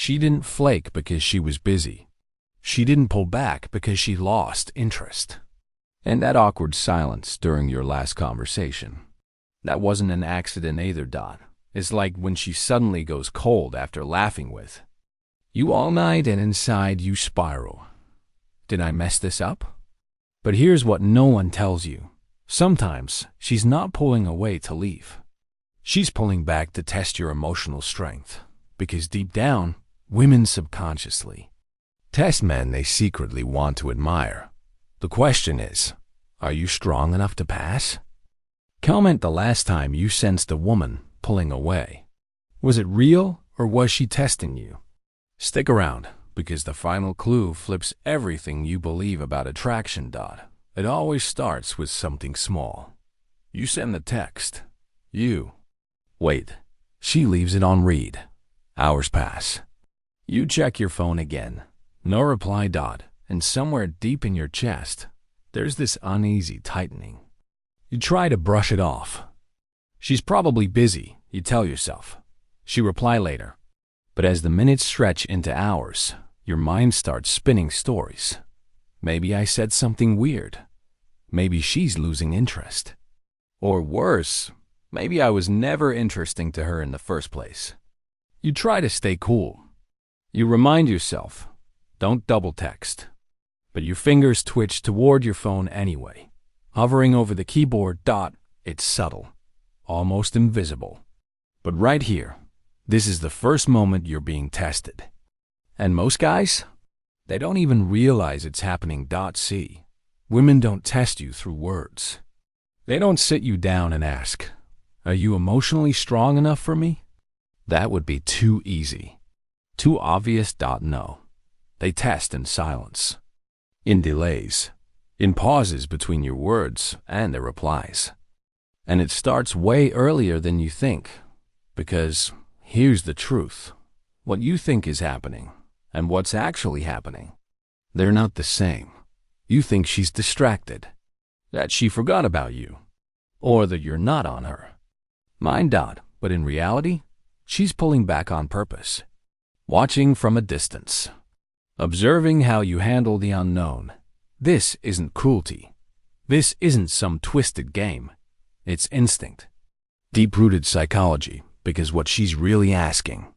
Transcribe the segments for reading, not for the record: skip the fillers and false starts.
She didn't flake because she was busy. She didn't pull back because she lost interest. And that awkward silence during your last conversation, that wasn't an accident either, Dot. It's like when she suddenly goes cold after laughing with you all night and inside you spiral. Did I mess this up? But here's what no one tells you. Sometimes she's not pulling away to leave. She's pulling back to test your emotional strength. Because deep down, women subconsciously test men they secretly want to admire. The question is, are you strong enough to pass? Comment the last time you sensed a woman pulling away. Was it real or was she testing you? Stick around, because the final clue flips everything you believe about attraction. It always starts with something small. You send the text. You wait. She leaves it on read. Hours pass. You check your phone again. No reply. And somewhere deep in your chest, there's this uneasy tightening. You try to brush it off. She's probably busy, you tell yourself. She'll reply later. But as the minutes stretch into hours, your mind starts spinning stories. Maybe I said something weird. Maybe she's losing interest. Or worse, maybe I was never interesting to her in the first place. You try to stay cool. You remind yourself, don't double text. But your fingers twitch toward your phone anyway. Hovering over the keyboard. It's subtle, almost invisible. But right here, this is the first moment you're being tested. And most guys, they don't even realize it's happening. See, women don't test you through words. They don't sit you down and ask, are you emotionally strong enough for me? That would be too easy. Too obvious. No. They test in silence. In delays. In pauses between your words and their replies. And it starts way earlier than you think. Because here's the truth. What you think is happening and what's actually happening, they're not the same. You think she's distracted, that she forgot about you, or that you're not on her mind. But in reality, she's pulling back on purpose, watching from a distance, observing how you handle the unknown. This isn't cruelty. This isn't some twisted game. It's instinct, deep-rooted psychology, because what she's really asking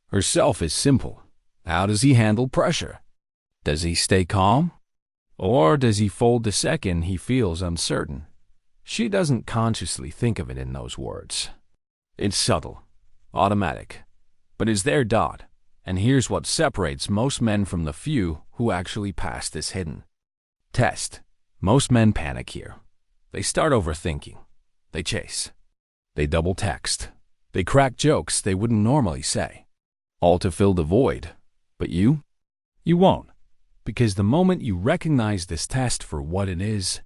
herself is simple. How does he handle pressure? Does he stay calm? Or does he fold the second he feels uncertain? She doesn't consciously think of it in those words. It's subtle, automatic, but is there. And here's what separates most men from the few who actually pass this hidden test. Most men panic here. They start overthinking. They chase. They double text. They crack jokes they wouldn't normally say, all to fill the void. But you won't, because the moment you recognize this test for what it is,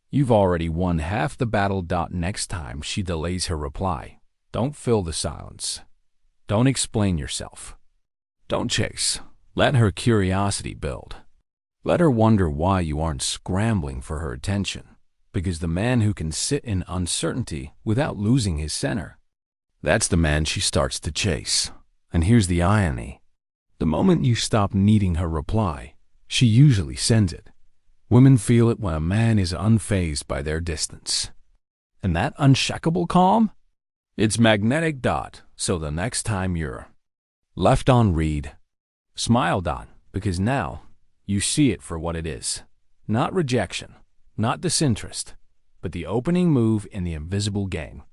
you've already won half the battle. Next time she delays her reply, don't fill the silence. Don't explain yourself. Don't chase. Let her curiosity build. Let her wonder why you aren't scrambling for her attention, because the man who can sit in uncertainty without losing his center, that's the man she starts to chase. And here's the irony. The moment you stop needing her reply, she usually sends it. Women feel it when a man is unfazed by their distance. And that unshakable calm? It's magnetic. So the next time you're left on read, smile. Because now you see it for what it is. Not rejection, not disinterest, but the opening move in the invisible game.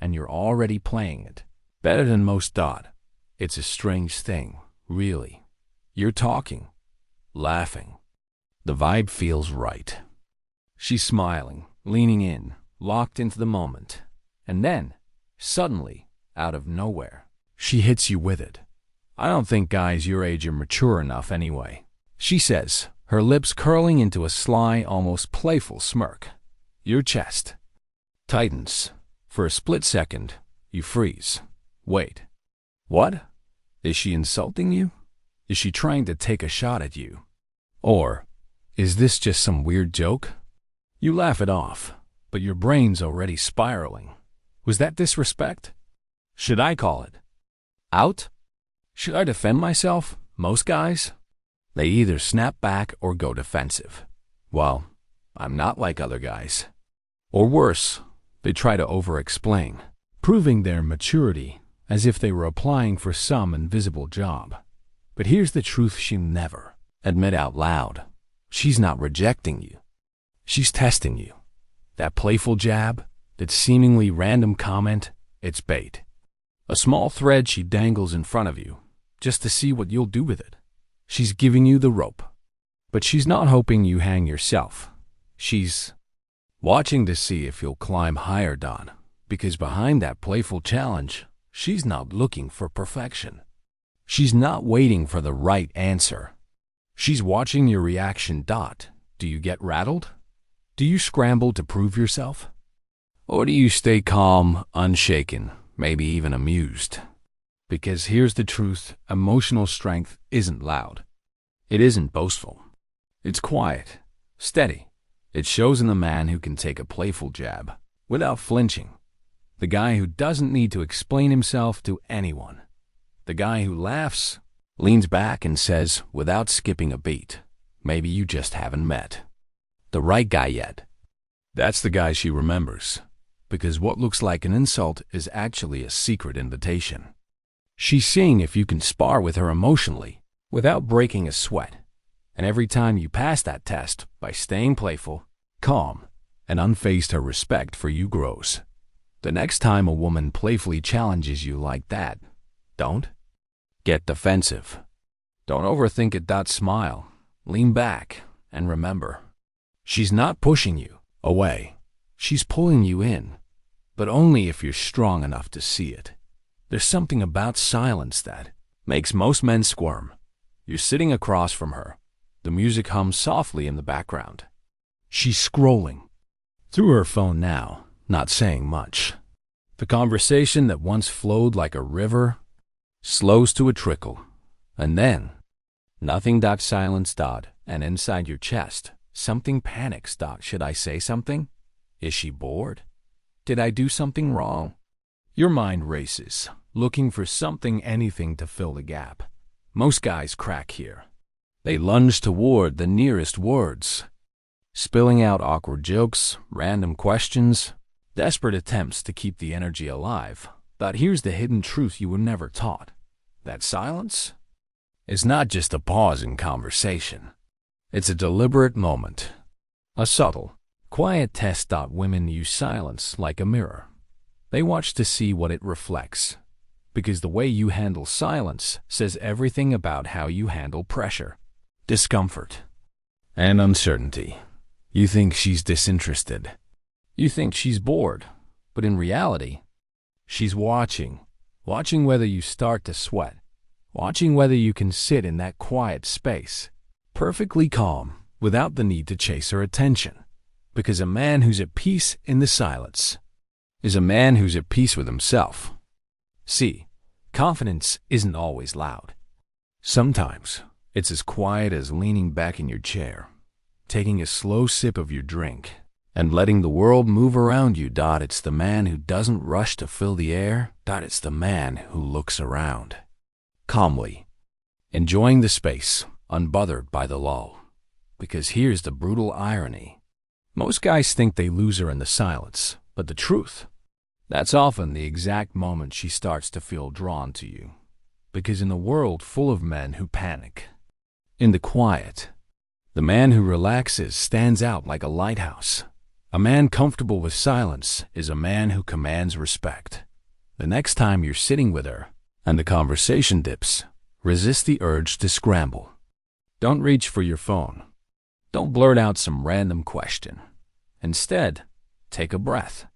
And you're already playing it better than most. It's a strange thing, really. You're talking, laughing. The vibe feels right. She's smiling, leaning in, locked into the moment. And then, suddenly, out of nowhere, she hits you with it. I don't think guys your age are mature enough anyway, she says, her lips curling into a sly, almost playful smirk. Your chest tightens. For a split second, you freeze. Wait. What? Is she insulting you? Is she trying to take a shot at you? Or is this just some weird joke? You laugh it off, but your brain's already spiraling. Was that disrespect? Should I call it out? Should I defend myself? Most guys, they either snap back or go defensive. Well, I'm not like other guys. Or worse, they try to over-explain, proving their maturity as if they were applying for some invisible job. But here's the truth she'll never admit out loud. She's not rejecting you. She's testing you. That playful jab, that seemingly random comment, it's bait. A small thread she dangles in front of you, just to see what you'll do with it. She's giving you the rope. But she's not hoping you hang yourself. She's watching to see if you'll climb higher, Don, because behind that playful challenge, she's not looking for perfection. She's not waiting for the right answer. She's watching your reaction. Do you get rattled? Do you scramble to prove yourself? Or do you stay calm, unshaken, maybe even amused? Because here's the truth, emotional strength isn't loud. It isn't boastful. It's quiet, steady. It shows in the man who can take a playful jab without flinching. The guy who doesn't need to explain himself to anyone. The guy who laughs, leans back and says, without skipping a beat, maybe you just haven't met the right guy yet. That's the guy she remembers, because what looks like an insult is actually a secret invitation. She's seeing if you can spar with her emotionally without breaking a sweat. And every time you pass that test by staying playful, calm, and unfazed, her respect for you grows. The next time a woman playfully challenges you like that, don't get defensive. Don't overthink it. Smile, lean back, and remember, she's not pushing you away. She's pulling you in, but only if you're strong enough to see it. There's something about silence that makes most men squirm. You're sitting across from her. The music hums softly in the background. She's scrolling through her phone now, not saying much. The conversation that once flowed like a river slows to a trickle, and then nothing. Silence. And inside your chest, something panics. Should I say something? Is she bored? Did I do something wrong? Your mind races, looking for something, anything to fill the gap. Most guys crack here. They lunge toward the nearest words, spilling out awkward jokes, random questions, desperate attempts to keep the energy alive. But here's the hidden truth you were never taught. That silence is not just a pause in conversation. It's a deliberate moment, a subtle, quiet test. Women use silence like a mirror. They watch to see what it reflects, because the way you handle silence says everything about how you handle pressure, discomfort, and uncertainty. You think she's disinterested. You think she's bored. But in reality, she's watching whether you start to sweat, watching whether you can sit in that quiet space, perfectly calm, without the need to chase her attention. Because a man who's at peace in the silence is a man who's at peace with himself. See, confidence isn't always loud. Sometimes it's as quiet as leaning back in your chair, taking a slow sip of your drink, and letting the world move around you. It's the man who doesn't rush to fill the air. It's the man who looks around, calmly, enjoying the space, unbothered by the lull. Because here's the brutal irony. Most guys think they lose her in the silence, but the truth, that's often the exact moment she starts to feel drawn to you. Because in a world full of men who panic, in the quiet, the man who relaxes stands out like a lighthouse. A man comfortable with silence is a man who commands respect. The next time you're sitting with her and the conversation dips, resist the urge to scramble. Don't reach for your phone. Don't blurt out some random question. Instead, take a breath.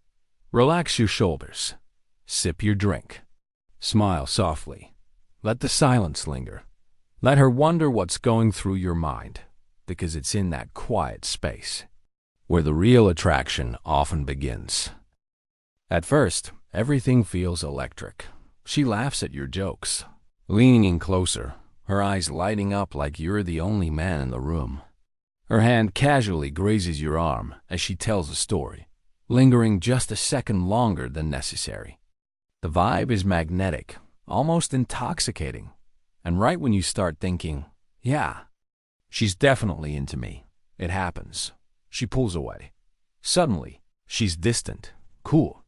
Relax your shoulders. Sip your drink. Smile softly. Let the silence linger. Let her wonder what's going through your mind, because it's in that quiet space where the real attraction often begins. At first, everything feels electric. She laughs at your jokes, leaning in closer, her eyes lighting up like you're the only man in the room. Her hand casually grazes your arm as she tells a story, lingering just a second longer than necessary. The vibe is magnetic, almost intoxicating. And right when you start thinking, yeah, she's definitely into me, it happens. She pulls away. Suddenly, she's distant, cool,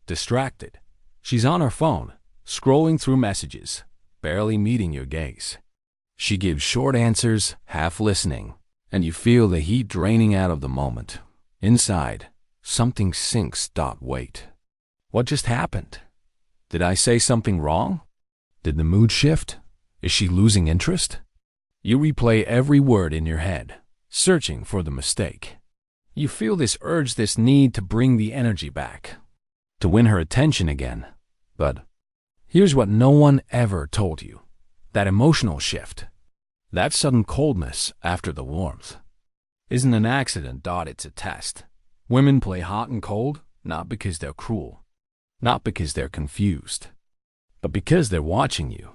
distracted. She's on her phone, scrolling through messages, barely meeting your gaze. She gives short answers, half listening, and you feel the heat draining out of the moment. Inside, something sinks. Wait. What just happened? Did I say something wrong? Did the mood shift? Is she losing interest? You replay every word in your head, searching for the mistake. You feel this urge, this need to bring the energy back, to win her attention again. But here's what no one ever told you. That emotional shift, that sudden coldness after the warmth, isn't an accident. It's a test. Women play hot and cold, not because they're cruel, not because they're confused, but because they're watching you.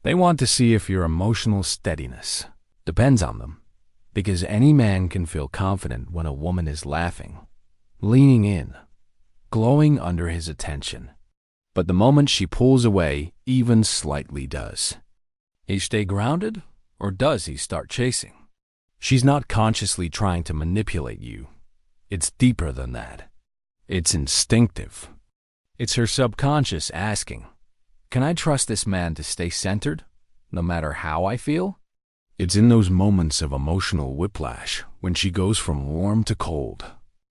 They want to see if your emotional steadiness depends on them. Because any man can feel confident when a woman is laughing, leaning in, glowing under his attention. But the moment she pulls away, even slightly does. He stay grounded, or does he start chasing? She's not consciously trying to manipulate you. It's deeper than that. It's instinctive. It's her subconscious asking, can I trust this man to stay centered, no matter how I feel? It's in those moments of emotional whiplash, when she goes from warm to cold,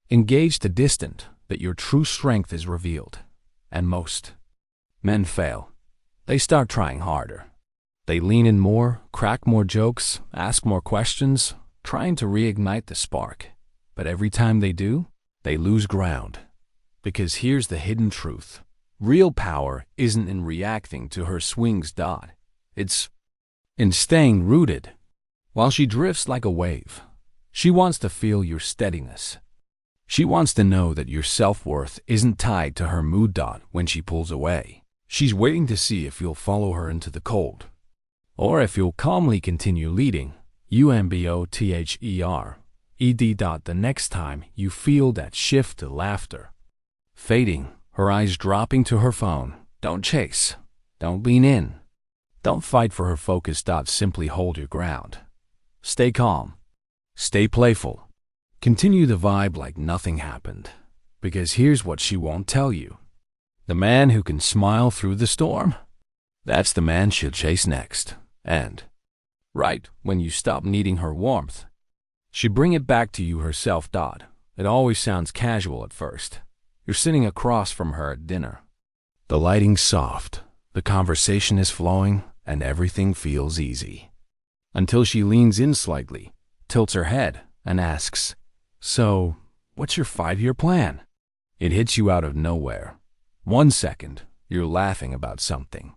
engaged to distant, that your true strength is revealed. And most men fail. They start trying harder. They lean in more, crack more jokes, ask more questions, trying to reignite the spark. But every time they do, they lose ground. Because here's the hidden truth. Real power isn't in reacting to her swings. It's in staying rooted. While she drifts like a wave, she wants to feel your steadiness. She wants to know that your self-worth isn't tied to her mood. When she pulls away, she's waiting to see if you'll follow her into the cold, or if you'll calmly continue leading, umbother, the next time you feel that shift to laughter. Fading, her eyes dropping to her phone. Don't chase. Don't lean in. Don't fight for her focus. Simply hold your ground. Stay calm. Stay playful. Continue the vibe like nothing happened. Because here's what she won't tell you. The man who can smile through the storm, that's the man she'll chase next. And right when you stop needing her warmth, she'll bring it back to you herself. It always sounds casual at first. You're sitting across from her at dinner. The lighting's soft, the conversation is flowing, and everything feels easy. Until she leans in slightly, tilts her head, and asks, so, what's your 5-year plan? It hits you out of nowhere. 1 second, you're laughing about something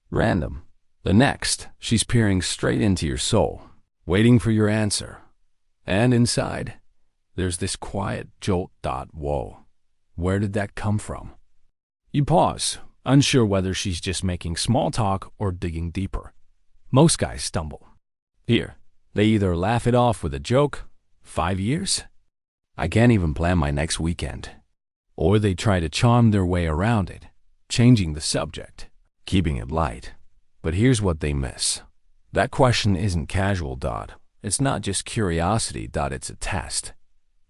random. The next, she's peering straight into your soul, waiting for your answer. And inside, there's this quiet jolt. Whoa, where did that come from? You pause, unsure whether she's just making small talk or digging deeper. Most guys stumble. Here, they either laugh it off with a joke, 5 years? I can't even plan my next weekend. Or they try to charm their way around it, changing the subject, keeping it light. But here's what they miss. That question isn't casual. It's not just curiosity. It's a test.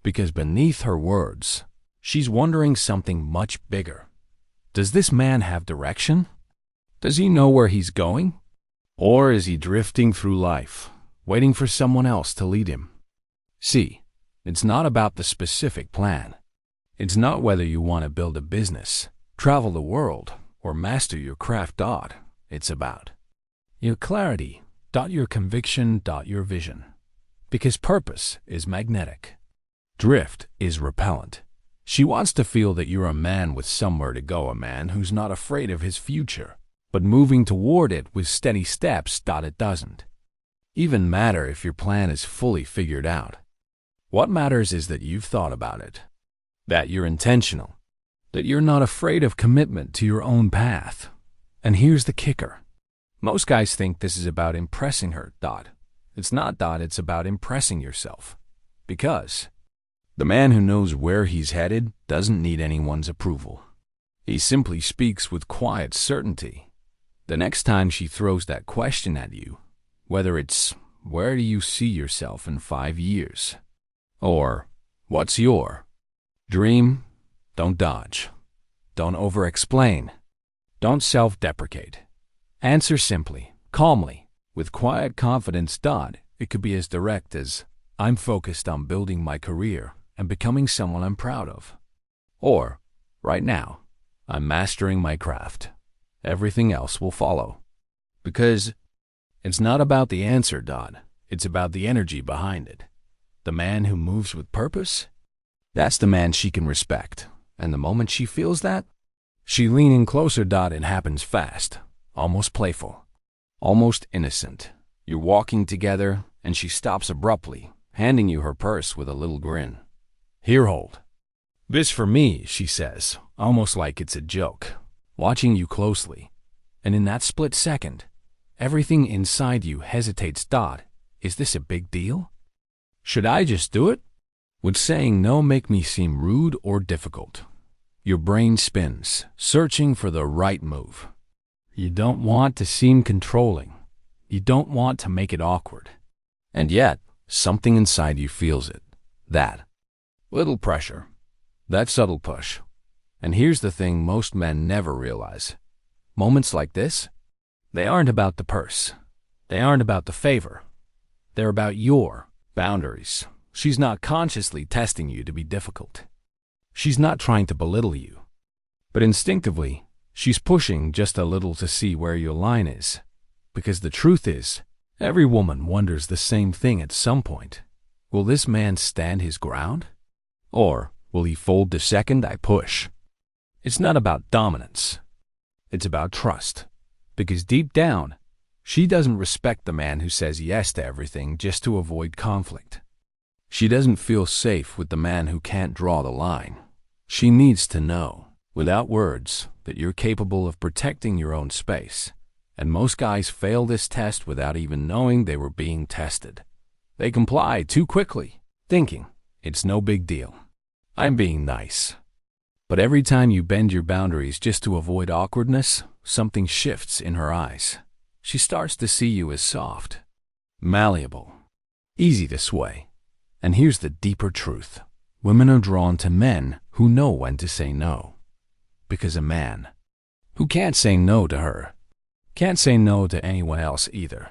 Because beneath her words, she's wondering something much bigger. Does this man have direction? Does he know where he's going? Or is he drifting through life, waiting for someone else to lead him? See, it's not about the specific plan. It's not whether you want to build a business, travel the world, or master your craft. It's about your clarity, your conviction, your vision. Because purpose is magnetic. Drift is repellent. She wants to feel that you're a man with somewhere to go, a man who's not afraid of his future, but moving toward it with steady steps. It doesn't even matter if your plan is fully figured out. What matters is that you've thought about it, that you're intentional, that you're not afraid of commitment to your own path. And here's the kicker. Most guys think this is about impressing her. It's not. It's about impressing yourself. Because the man who knows where he's headed doesn't need anyone's approval. He simply speaks with quiet certainty. The next time she throws that question at you, whether it's, where do you see yourself in 5 years? Or, what's your dream? Don't dodge. Don't over-explain. Don't self-deprecate. Answer simply, calmly, with quiet confidence. It could be as direct as, I'm focused on building my career and becoming someone I'm proud of. Or, right now, I'm mastering my craft. Everything else will follow. Because it's not about the answer, it's about the energy behind it. The man who moves with purpose, that's the man she can respect. And the moment she feels that, she leans in closer. It happens fast, almost playful, almost innocent. You're walking together, and she stops abruptly, handing you her purse with a little grin. Here, hold. This for me, she says, almost like it's a joke, watching you closely. And in that split second, everything inside you hesitates. Is this a big deal? Should I just do it? Would saying no make me seem rude or difficult? Your brain spins, searching for the right move. You don't want to seem controlling. You don't want to make it awkward. And yet, something inside you feels it. That little pressure. That subtle push. And here's the thing most men never realize. Moments like this, they aren't about the purse. They aren't about the favor. They're about your boundaries. She's not consciously testing you to be difficult. She's not trying to belittle you. But instinctively, she's pushing just a little to see where your line is. Because the truth is, every woman wonders the same thing at some point. Will this man stand his ground? Or will he fold the second I push? It's not about dominance. It's about trust. Because deep down, she doesn't respect the man who says yes to everything just to avoid conflict. She doesn't feel safe with the man who can't draw the line. She needs to know, without words, that you're capable of protecting your own space. And most guys fail this test without even knowing they were being tested. They comply too quickly, thinking, it's no big deal. I'm being nice. But every time you bend your boundaries just to avoid awkwardness, something shifts in her eyes. She starts to see you as soft, malleable, easy to sway. And here's the deeper truth. Women are drawn to men who know when to say no. Because a man who can't say no to her can't say no to anyone else either.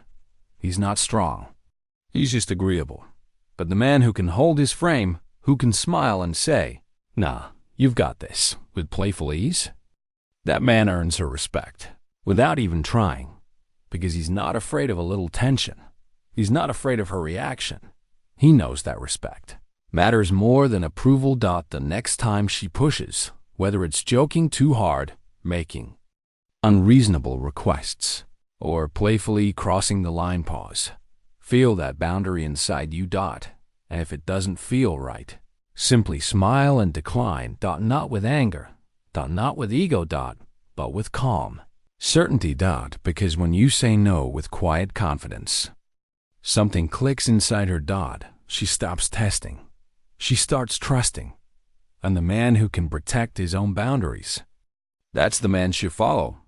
He's not strong. He's just agreeable. But the man who can hold his frame, who can smile and say, nah, you've got this, with playful ease, that man earns her respect, without even trying. Because he's not afraid of a little tension. He's not afraid of her reaction. He knows that respect matters more than approval. The next time she pushes, whether it's joking too hard, making unreasonable requests, or playfully crossing the line, pause. Feel that boundary inside you. And if it doesn't feel right, simply smile and decline. Not with anger, not with ego, but with calm certainty. Because when you say no with quiet confidence, something clicks inside her. She stops testing. She starts trusting. And the man who can protect his own boundaries, that's the man she'll follow.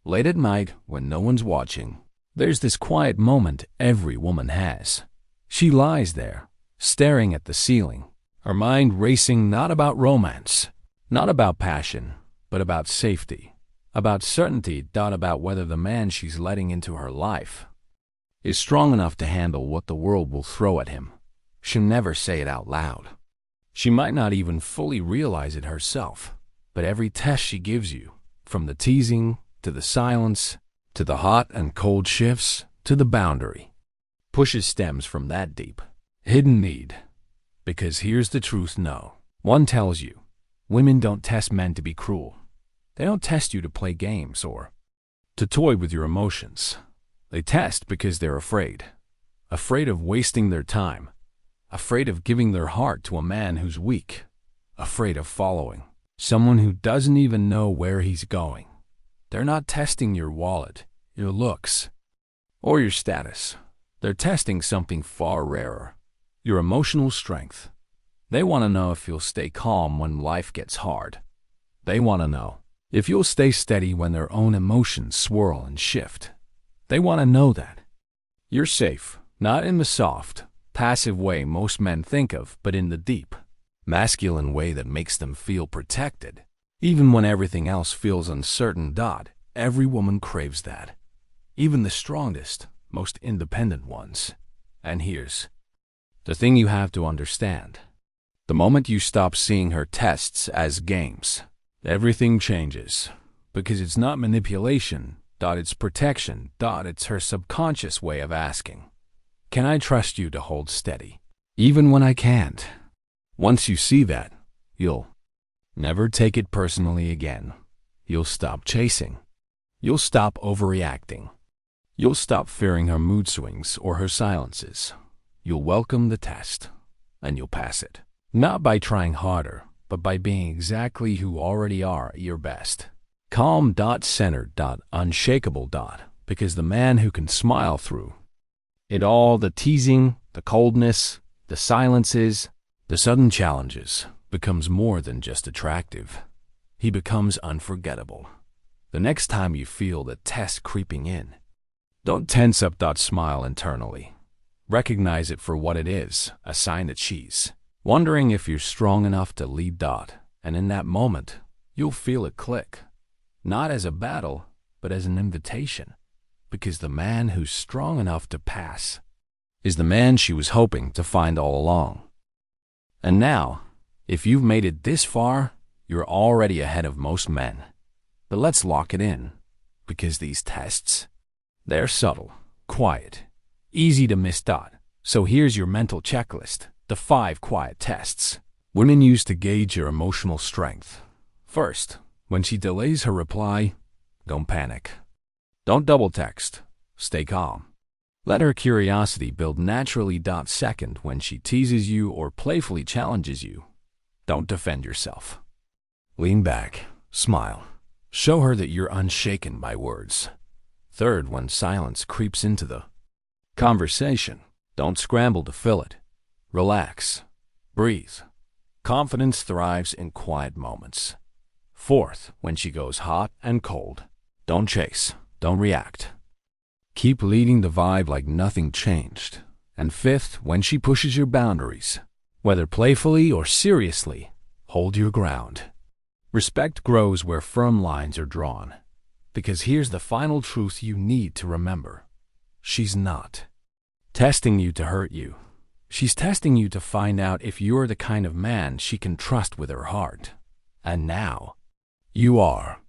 Late at night, when no one's watching, there's this quiet moment every woman has. She lies there, staring at the ceiling, her mind racing, not about romance, not about passion, but about safety, about certainty. About whether the man she's letting into her life is strong enough to handle what the world will throw at him. She'll never say it out loud. She might not even fully realize it herself, but every test she gives you, from the teasing, to the silence, to the hot and cold shifts, to the boundary, pushes stems from that deep, hidden need. Because here's the truth. No one tells you, women don't test men to be cruel. They don't test you to play games or to toy with your emotions. They test because they're afraid. Afraid of wasting their time. Afraid of giving their heart to a man who's weak. Afraid of following someone who doesn't even know where he's going. They're not testing your wallet, your looks, or your status. They're testing something far rarer, your emotional strength. They want to know if you'll stay calm when life gets hard. They want to know If you'll stay steady when their own emotions swirl and shift, they want to know that you're safe, not in the soft, passive way most men think of, but in the deep, masculine way that makes them feel protected. Even when everything else feels uncertain. Every woman craves that. Even the strongest, most independent ones. And here's the thing you have to understand. The moment you stop seeing her tests as games, everything changes. Because it's not manipulation. It's protection. It's her subconscious way of asking, can I trust you to hold steady, even when I can't? Once you see that, you'll never take it personally again. You'll stop chasing. You'll stop overreacting. You'll stop fearing her mood swings or her silences. You'll welcome the test, and you'll pass it. Not by trying harder, but by being exactly who you already are at your best. Calm. Centered. Unshakable. Because the man who can smile through it all, the teasing, the coldness, the silences, the sudden challenges, becomes more than just attractive. He becomes unforgettable. The next time you feel the test creeping in, don't tense up. Smile internally. Recognize it for what it is, a sign that she's wondering if you're strong enough to lead. And in that moment, you'll feel it click. Not as a battle, but as an invitation. Because the man who's strong enough to pass is the man she was hoping to find all along. And now, if you've made it this far, you're already ahead of most men. But let's lock it in, because these tests, they're subtle, quiet, easy to miss. So here's your mental checklist, the 5 quiet tests women use to gauge your emotional strength. First, when she delays her reply, don't panic. Don't double text. Stay calm. Let her curiosity build naturally. Second, when she teases you or playfully challenges you, don't defend yourself. Lean back. Smile. Show her that you're unshaken by words. Third, when silence creeps into the conversation, don't scramble to fill it. Relax. Breathe. Confidence thrives in quiet moments. Fourth, when she goes hot and cold, don't chase. Don't react. Keep leading the vibe like nothing changed. And fifth, when she pushes your boundaries, whether playfully or seriously, hold your ground. Respect grows where firm lines are drawn. Because here's the final truth you need to remember. She's not testing you to hurt you. She's testing you to find out if you're the kind of man she can trust with her heart. And now, you are.